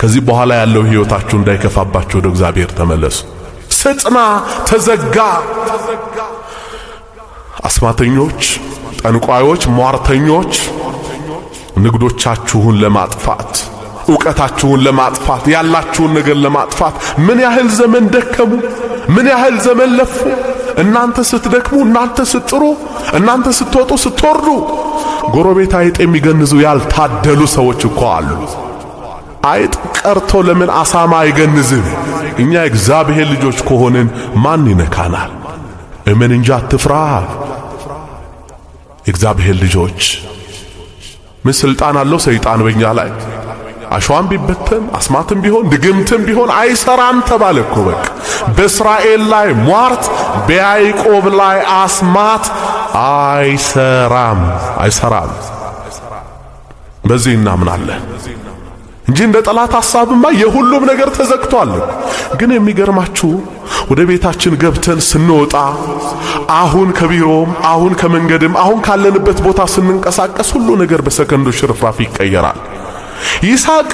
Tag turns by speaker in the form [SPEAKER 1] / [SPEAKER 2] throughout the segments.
[SPEAKER 1] ከዚህ በኋላ ያለው ሕይወታችሁ እንዳይከፋባችሁ ወደ እግዚአብሔር ተመለሱ። ስጥና ተዘጋ። አስማተኞች፣ ጠንቋዮች፣ ሟርተኞች ንግዶቻችሁን ለማጥፋት፣ ዕውቀታችሁን ለማጥፋት፣ ያላችሁን ነገር ለማጥፋት ምን ያህል ዘመን ደከሙ፣ ምን ያህል ዘመን ለፉ። እናንተ ስትደክሙ፣ እናንተ ስትጥሩ፣ እናንተ ስትወጡ ስትወርዱ ጎረቤት አይጥ የሚገንዙ ያልታደሉ ሰዎች እኮ አሉ። አይጥ ቀርቶ ለምን አሳማ አይገንዝም? እኛ የእግዚአብሔር ልጆች ከሆንን ማን ይነካናል? እመን እንጂ አትፍራ። የእግዚአብሔር ልጆች ምን ስልጣን አለው ሰይጣን በእኛ ላይ? አሸዋም ቢበተን አስማትም ቢሆን ድግምትም ቢሆን አይሰራም ተባለ እኮ። በቃ በእስራኤል ላይ ሟርት፣ በያዕቆብ ላይ አስማት አይሰራም። በዚህ እናምናለን እንጂ እንደ ጠላት ሐሳብማ የሁሉም ነገር ተዘግቷል። ግን የሚገርማችሁ ወደ ቤታችን ገብተን ስንወጣ፣ አሁን ከቢሮም፣ አሁን ከመንገድም፣ አሁን ካለንበት ቦታ ስንንቀሳቀስ ሁሉ ነገር በሰከንዶች ሽርፍራፊ ይቀየራል። ይስሐቅ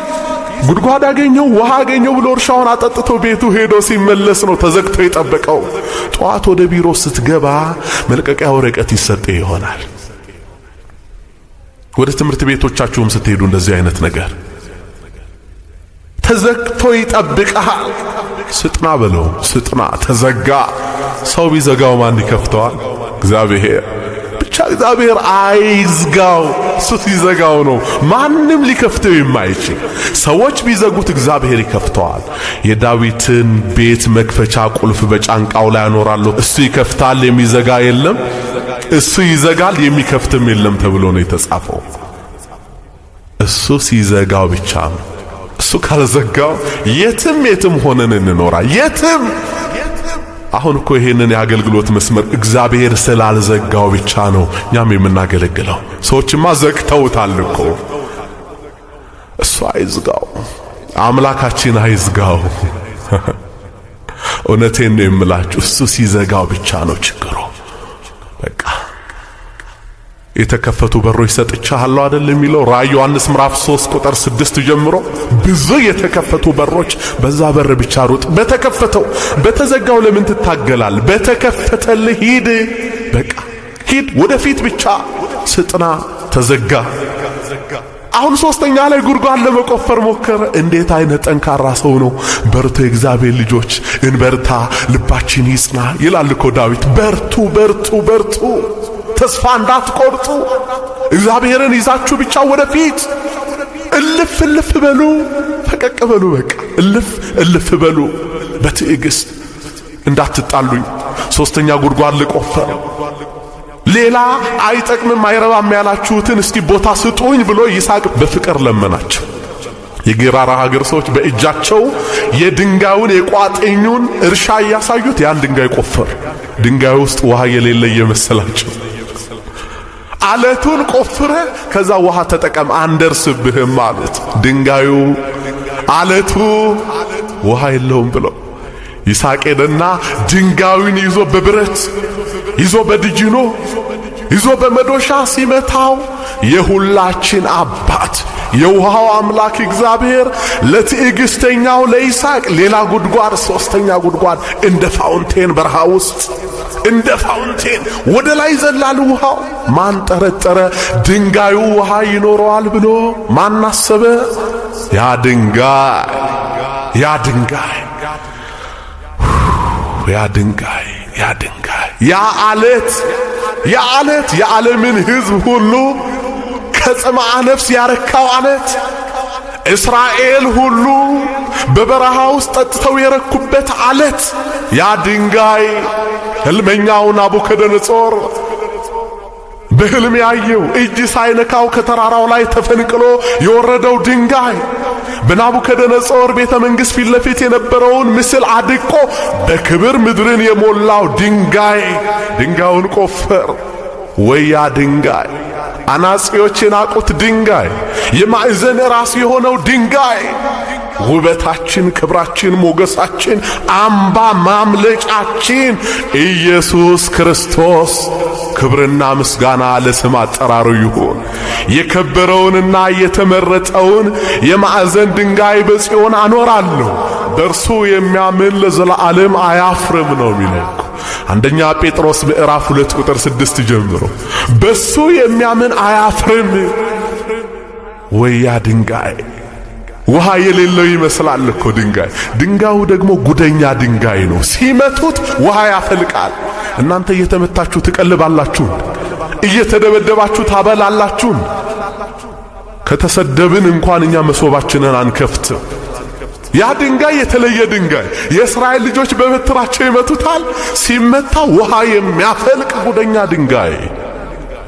[SPEAKER 1] ጉድጓድ አገኘው፣ ውሃ አገኘው ብሎ እርሻውን አጠጥቶ ቤቱ ሄዶ ሲመለስ ነው ተዘግቶ የጠበቀው። ጠዋት ወደ ቢሮ ስትገባ መልቀቂያ ወረቀት ይሰጥ ይሆናል። ወደ ትምህርት ቤቶቻችሁም ስትሄዱ እንደዚህ አይነት ነገር ተዘግቶ ይጠብቃል። ስጥና በለው፣ ስጥና። ተዘጋ። ሰው ቢዘጋው ማን ይከፍተዋል? እግዚአብሔር ብቻ። እግዚአብሔር አይዝጋው፣ እሱ ሲዘጋው ነው ማንም ሊከፍተው የማይችል። ሰዎች ቢዘጉት እግዚአብሔር ይከፍተዋል። የዳዊትን ቤት መክፈቻ ቁልፍ በጫንቃው ላይ አኖራለሁ፣ እሱ ይከፍታል፣ የሚዘጋ የለም፣ እሱ ይዘጋል፣ የሚከፍትም የለም ተብሎ ነው የተጻፈው። እሱ ሲዘጋው ብቻ ነው። እሱ ካልዘጋው የትም ሆነን እንኖራ የትም። አሁን እኮ ይሄንን የአገልግሎት መስመር እግዚአብሔር ስላልዘጋው ብቻ ነው እኛም የምናገለግለው። ሰዎችማ ዘግተውታል እኮ። እሱ አይዝጋው፣ አምላካችን አይዝጋው። እውነቴን ነው የምላችሁ፣ እሱ ሲዘጋው ብቻ ነው ችግሩ። በቃ የተከፈቱ በሮች ሰጥቻለሁ አይደል የሚለው ራዕይ ዮሐንስ ምዕራፍ 3 ቁጥር 6 ጀምሮ ብዙ የተከፈቱ በሮች፣ በዛ በር ብቻ ሩጥ። በተከፈተው በተዘጋው ለምን ትታገላል? በተከፈተልህ ሂድ። በቃ ሂድ ወደፊት ብቻ። ስጥና ተዘጋ። አሁን ሶስተኛ ላይ ጉድጓድ ለመቆፈር ሞከረ። እንዴት አይነት ጠንካራ ሰው ነው! በርቱ የእግዚአብሔር ልጆች እንበርታ፣ ልባችን ይጽና ይላል እኮ ዳዊት። በርቱ በርቱ በርቱ፣ ተስፋ እንዳትቆርጡ፣ እግዚአብሔርን ይዛችሁ ብቻ ወደፊት እልፍ እልፍ በሉ፣ ፈቀቅ በሉ። በቃ እልፍ በሉ በትዕግስት። እንዳትጣሉኝ ሶስተኛ ጉድጓድ ልቆፈር፣ ሌላ አይጠቅምም አይረባም ያላችሁትን እስኪ ቦታ ስጡኝ ብሎ ይስሐቅ በፍቅር ለመናቸው። የጌራራ ሀገር ሰዎች በእጃቸው የድንጋዩን የቋጥኙን እርሻ እያሳዩት ያን ድንጋይ ቆፈር። ድንጋዩ ውስጥ ውሃ የሌለ እየመሰላቸው አለቱን ቆፍረ ከዛ ውሃ ተጠቀም አንደርስብህም አሉት። ድንጋዩ አለቱ ውሃ የለውም ብሎ ይስሐቅ ሄደና ድንጋዩን ይዞ በብረት ይዞ በድጅኖ ይዞ በመዶሻ ሲመታው የሁላችን አባት የውሃው አምላክ እግዚአብሔር ለትዕግስተኛው ለይስሐቅ ሌላ ጉድጓድ፣ ሶስተኛ ጉድጓድ እንደ ፋውንቴን በረሃ ውስጥ እንደ ፋውንቴን ወደ ላይ ዘላል ውሃው። ማን ጠረጠረ ድንጋዩ ውሃ ይኖረዋል ብሎ? ማን አሰበ? ያ ድንጋይ ያ አለት የዓለምን ሕዝብ ሁሉ ከጽምዓ ነፍስ ያረካው አለት፣ እስራኤል ሁሉ በበረሃ ውስጥ ጠጥተው የረኩበት አለት፣ ያ ድንጋይ ሕልመኛው ናቡከደነጾር በሕልም ያየው እጅ ሳይነካው ከተራራው ላይ ተፈንቅሎ የወረደው ድንጋይ፣ በናቡከደነጾር ቤተ መንግሥት ፊት ለፊት የነበረውን ምስል አድቆ በክብር ምድርን የሞላው ድንጋይ። ድንጋዩን ቆፈር። ወያ ድንጋይ፣ አናጺዎች የናቁት ድንጋይ፣ የማዕዘን ራስ የሆነው ድንጋይ ውበታችን፣ ክብራችን፣ ሞገሳችን፣ አምባ ማምለጫችን ኢየሱስ ክርስቶስ። ክብርና ምስጋና ለስም አጠራሩ ይሁን። የከበረውንና የተመረጠውን የማዕዘን ድንጋይ በጽዮን አኖራለሁ፣ በእርሱ የሚያምን ለዘላለም አያፍርም ነው የሚለው አንደኛ ጴጥሮስ ምዕራፍ 2 ቁጥር 6 ጀምሮ። በሱ የሚያምን አያፍርም። ወያ ድንጋይ ውሃ የሌለው ይመስላል እኮ ድንጋዩ ደግሞ ጉደኛ ድንጋይ ነው። ሲመቱት ውሃ ያፈልቃል። እናንተ እየተመታችሁ ትቀልባላችሁ፣ እየተደበደባችሁ ታበላላችሁ። ከተሰደብን እንኳን እኛ መሶባችንን አንከፍትም። ያ ድንጋይ የተለየ ድንጋይ። የእስራኤል ልጆች በበትራቸው ይመቱታል። ሲመታ ውሃ የሚያፈልቅ ጉደኛ ድንጋይ።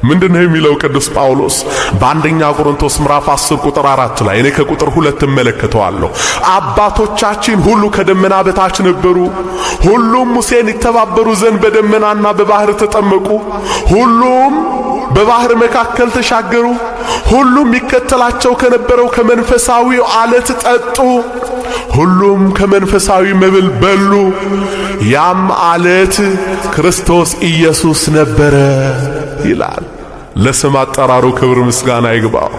[SPEAKER 1] ምንድነው የሚለው ቅዱስ ጳውሎስ በአንደኛ ቆሮንቶስ ምዕራፍ 10 ቁጥር 4 ላይ? እኔ ከቁጥር 2 እመለከተዋለሁ። አባቶቻችን ሁሉ ከደመና በታች ነበሩ፣ ሁሉም ሙሴን ይተባበሩ ዘንድ በደመናና በባህር ተጠመቁ፣ ሁሉም በባህር መካከል ተሻገሩ፣ ሁሉም ይከተላቸው ከነበረው ከመንፈሳዊው አለት ጠጡ፣ ሁሉም ከመንፈሳዊ መብል በሉ፣ ያም አለት ክርስቶስ ኢየሱስ ነበረ ይላል። ለስም አጠራሩ ክብር ምስጋና ይግባው።